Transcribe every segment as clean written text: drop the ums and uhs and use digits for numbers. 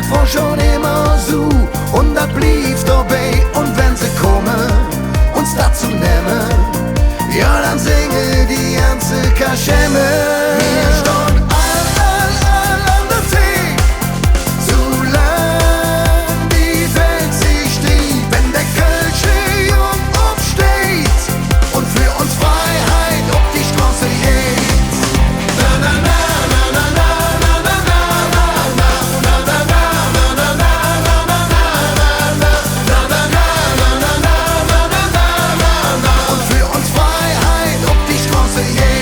war schon immer so und das blieb dabei. Und wenn sie kommen, uns dazu nehmen, ja, dann singe die ganze Kaschemme. Wir stehen all an der Tee, solang die Welt sich dreht. Wenn der Kölsche Jung aufsteht und für uns Freiheit auf die Straße geht. Na na na na na na na na na na na na na na na und für uns Freiheit auf die Straße geht.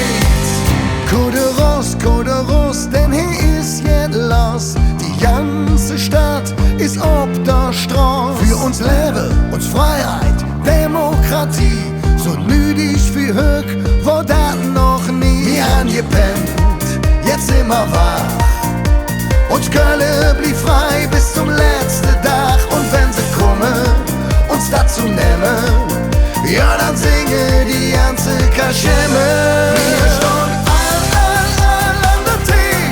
Koderos, denn hier ist jetzt los. Die ganze Stadt ist ob der Straße. Für uns Leben, uns Freiheit, Demokratie. So nötig wie Höck war das noch nie. Wir haben gepennt, jetzt sind wir wach. Und Köln blieb frei bis zum letzten Tag. Und wenn sie kommen, uns dazu nehmen, ja, dann singe die ganze Kaschemme. Wir stehen all an der Tee,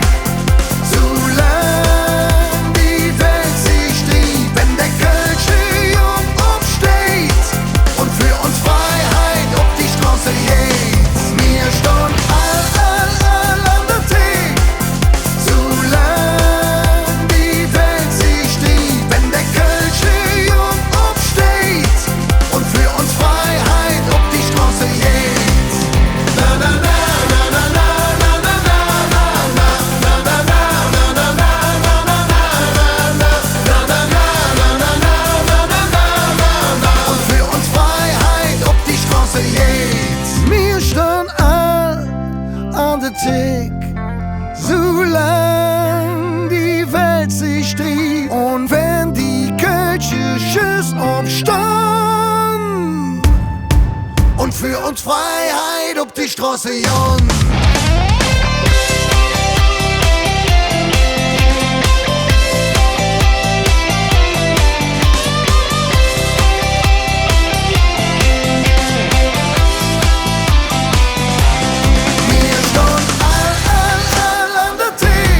solang die Welt sich dreht. Wenn der Kölsche Jung aufsteht und für uns Freiheit auf die Straße geht. Wir stehen all an der Tee, solang die Welt sich dreht. Wenn der Kölsche Jung aufsteht und für uns Freiheit auf die Straße geht. Na na na na na na na na na na na na na na na und für uns Freiheit auf die Straße geht. Wir stehen all an der Tick, solang die Welt sich dreht. Und wenn die Kölsche Schüss aufstehen und für uns Freiheit auf die Straße jung. Wir stehen all an der Tee,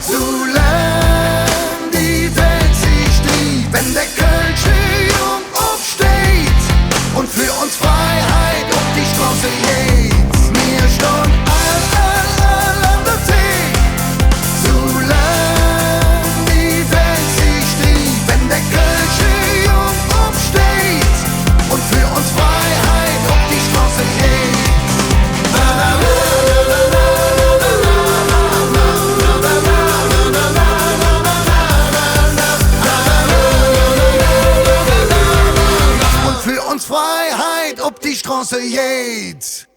solang die Welt sich dreht. Wenn der Kölsche Jung aufsteht und für uns Freiheit auf die Straße geht. Wir stehen all an der Tee, solang die Welt sich dreht. Wenn der Kölsche Jung aufsteht und für uns Freiheit auf die Straße geht. Na na na na na und für uns Freiheit auf die Straße geht.